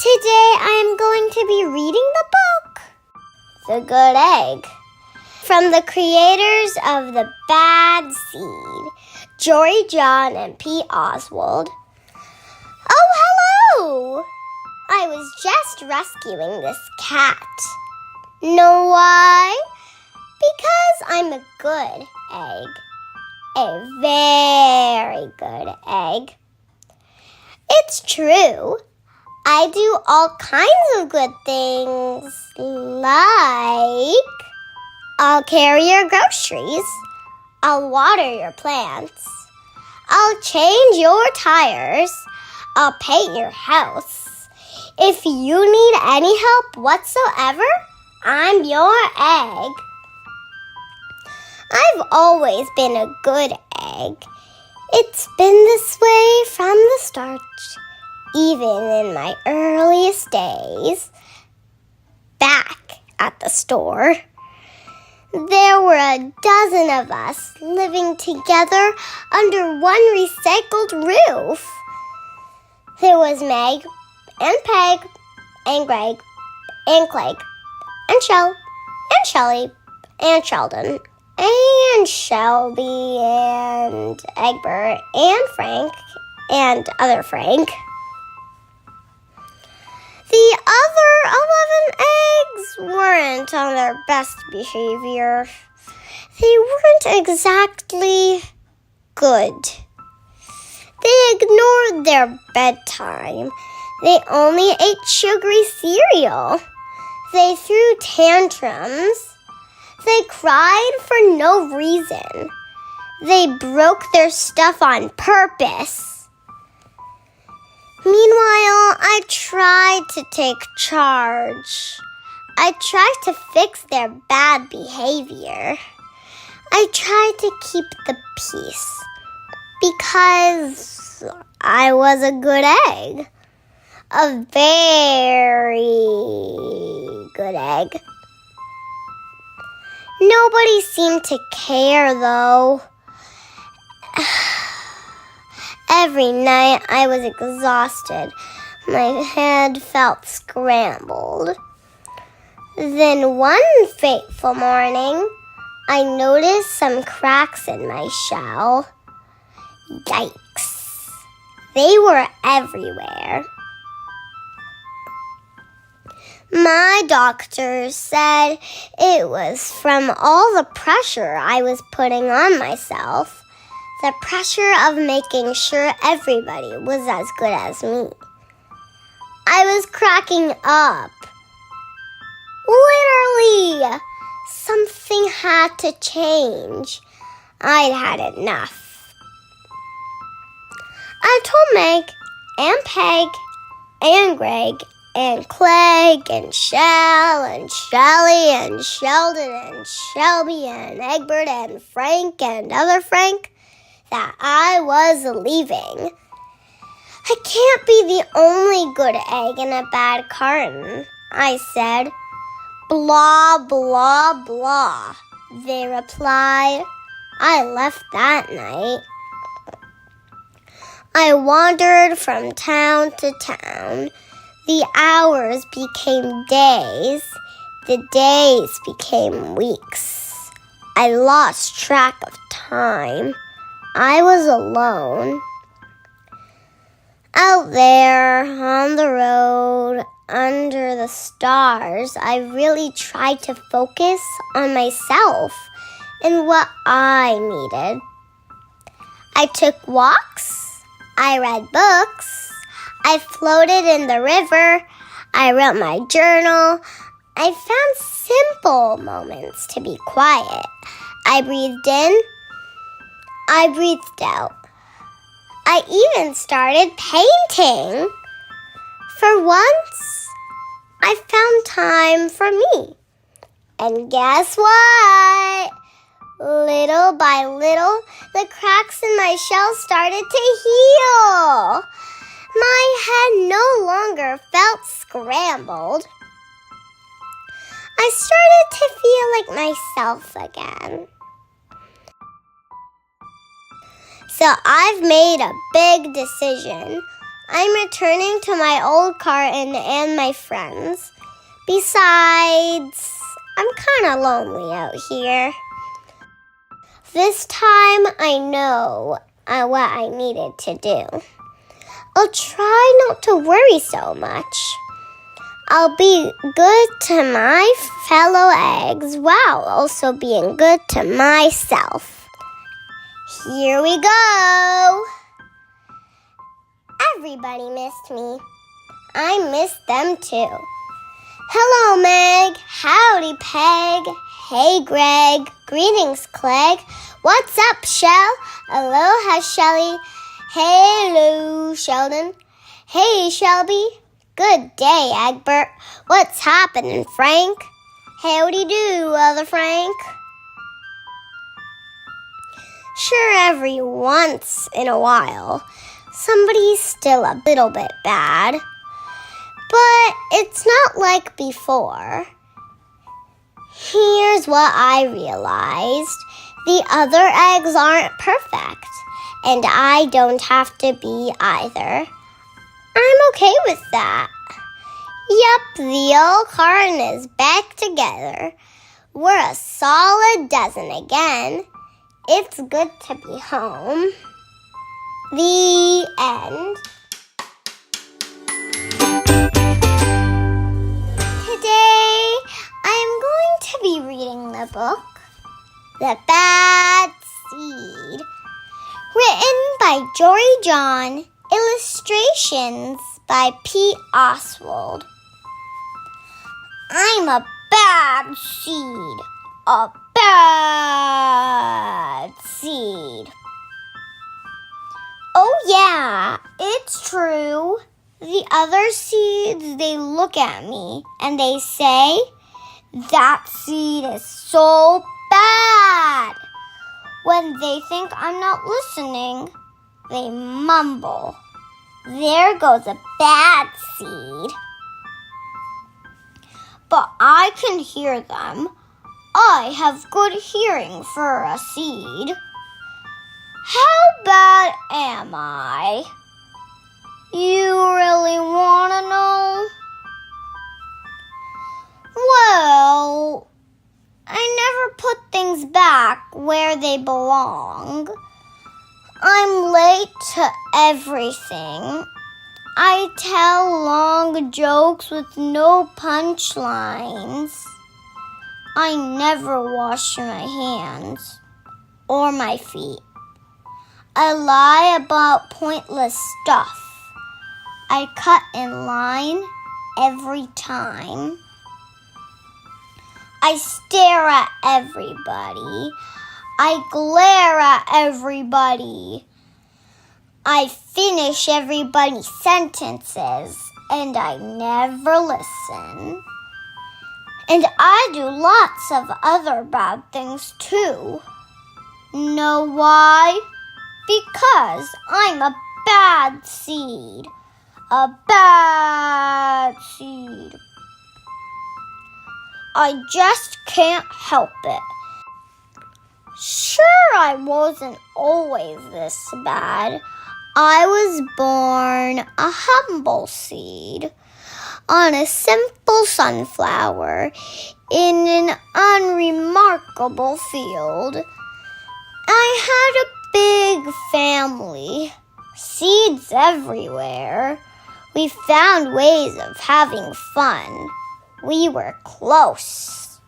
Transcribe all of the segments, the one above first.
Today I am going to be reading the book, The Good Egg, from the creators of The Bad Seed, Jory John and Pete Oswald. Oh, hello! I was just rescuing this cat. Know why? Because I'm a good egg. A very good egg. It's true. I do all kinds of good things, like I'll carry your groceries, I'll water your plants, I'll change your tires, I'll paint your house. If you need any help whatsoever, I'm your egg. I've always been a good egg. It's been this way from the start. Even in my earliest days, back at the store, there were a dozen of us living together under one recycled roof. There was Meg and Peg and Greg and Clegg and Shell and Shelly and Sheldon and Shelby and Egbert and Frank and other Frank. The other 11 eggs weren't on their best behavior. They weren't exactly good. They ignored their bedtime. They only ate sugary cereal. They threw tantrums. They cried for no reason. They broke their stuff on purpose. Meanwhile, I tried to take charge. I tried to fix their bad behavior. I tried to keep the peace because I was a good egg. A very good egg. Nobody seemed to care, though. Every night I was exhausted. My head felt scrambled. Then one fateful morning, I noticed some cracks in my shell. Yikes! They were everywhere. My doctor said it was from all the pressure I was putting on myself. The pressure of making sure everybody was as good as me. I was cracking up. Literally, something had to change. I'd had enough. I told Meg and Peg and Greg and Clegg and Shell and Shelly and Sheldon and Shelby and Egbert and Frank and other Frank that I was leaving. I can't be the only good egg in a bad carton, I said. Blah, blah, blah, they replied. I left that night. I wandered from town to town. The hours became days. The days became weeks. I lost track of time. I was alone. Out there on the road, under the stars, I really tried to focus on myself and what I needed. I took walks. I read books. I floated in the river. I wrote my journal. I found simple moments to be quiet. I breathed in. I breathed out. I even started painting. For once, I found time for me. And guess what? Little by little, the cracks in my shell started to heal. My head no longer felt scrambled. I started to feel like myself again. So I've made a big decision. I'm returning to my old carton and my friends. Besides, I'm kind of lonely out here. This time I know what I needed to do. I'll try not to worry so much. I'll be good to my fellow eggs while also being good to myself. Here we go. Everybody missed me. I missed them too. Hello, Meg. Howdy, Peg. Hey, Greg. Greetings, Clegg. What's up, Shell? Aloha, Shelly. Hello, Sheldon. Hey, Shelby. Good day, Egbert. What's happening, Frank? Howdy do, other Frank. Sure, every once in a while, somebody's still a little bit bad. But it's not like before. Here's what I realized. The other eggs aren't perfect, and I don't have to be either. I'm okay with that. Yup, the old carton is back together. We're a solid dozen again. It's good to be home. The end. Today, I'm going to be reading the book, The Bad Seed, written by Jory John, illustrations by Pete Oswald. I'm a bad seed, a bad seed. Oh yeah, it's true. The other seeds, they look at me and they say, that seed is so bad. When they think I'm not listening, they mumble. There goes a bad seed. But I can hear them. I have good hearing for a seed. How bad am I? You really want to know? Well, I never put things back where they belong. I'm late to everything. I tell long jokes with no punchlines. I never wash my hands or my feet. I lie about pointless stuff. I cut in line every time. I stare at everybody. I glare at everybody. I finish everybody's sentences, and I never listen. And I do lots of other bad things too. Know why? Because I'm a bad seed. A bad seed. I just can't help it. Sure, I wasn't always this bad. I was born a humble seed on a simple sunflower in an unremarkable field. I had a big family, seeds everywhere. We found ways of having fun. We were close.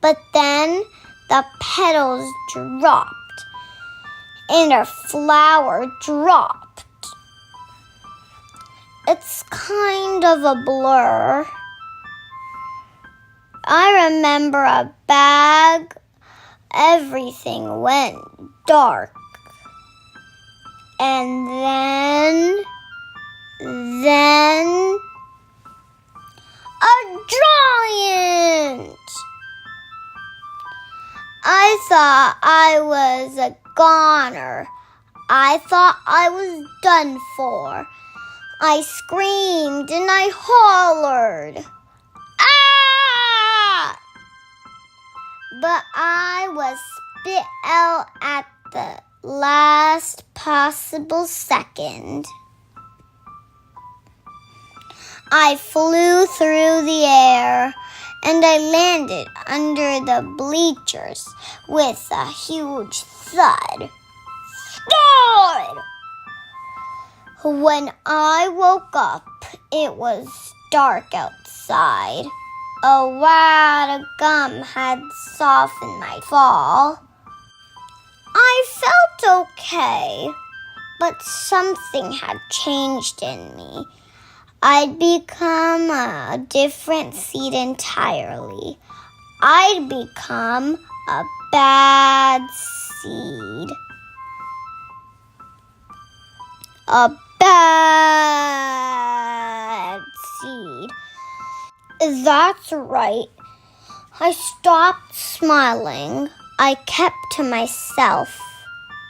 But then the petals dropped and our flower dropped. It's kind of a blur. I remember a bag. Everything went dark. And then a giant. I thought I was a goner. I thought I was done for. I screamed and I hollered. Ah! But I was spit out at the last possible second. I flew through the air, and I landed under the bleachers with a huge thud. Thud! When I woke up, it was dark outside. A wad of gum had softened my fall. I felt okay, but something had changed in me. I'd become a different seed entirely. I'd become a bad seed. A bad seed. That's right. I stopped smiling. I kept to myself.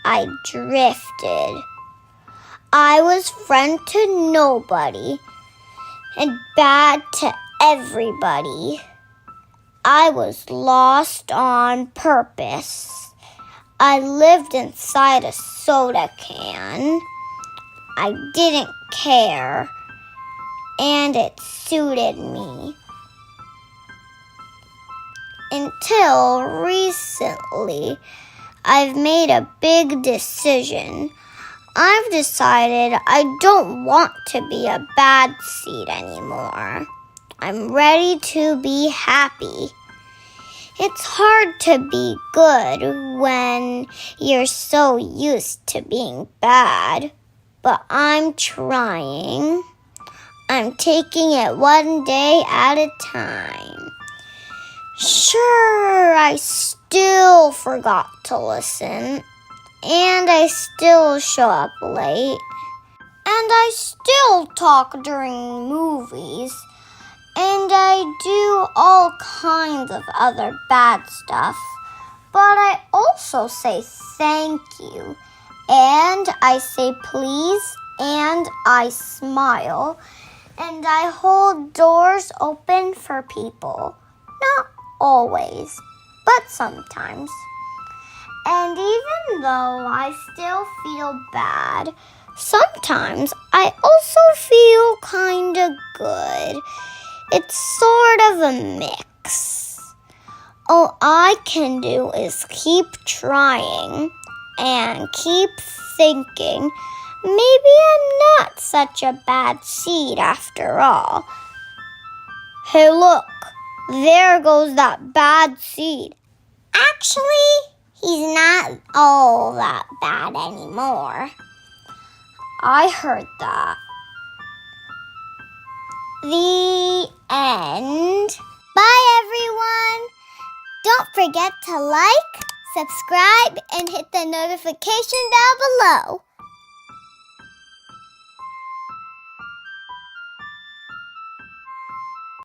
I drifted. I was friend to nobody and bad to everybody. I was lost on purpose. I lived inside a soda can. I didn't care, and it suited me. Until recently, I've made a big decision. I've decided I don't want to be a bad seed anymore. I'm ready to be happy. It's hard to be good when you're so used to being bad, but I'm trying. I'm taking it one day at a time. Sure, I still forgot to listen. And I still show up late. And I still talk during movies. And I do all kinds of other bad stuff. But I also say thank you. And I say please. And I smile. And I hold doors open for people. Not always, but sometimes. And even though I still feel bad, sometimes I also feel kind of good. It's sort of a mix. All I can do is keep trying and keep thinking maybe I'm not such a bad seed after all. Hey, look, there goes that bad seed. Actually, he's not all that bad anymore. I heard that. The end. Bye, everyone. Don't forget to like, subscribe, and hit the notification bell below.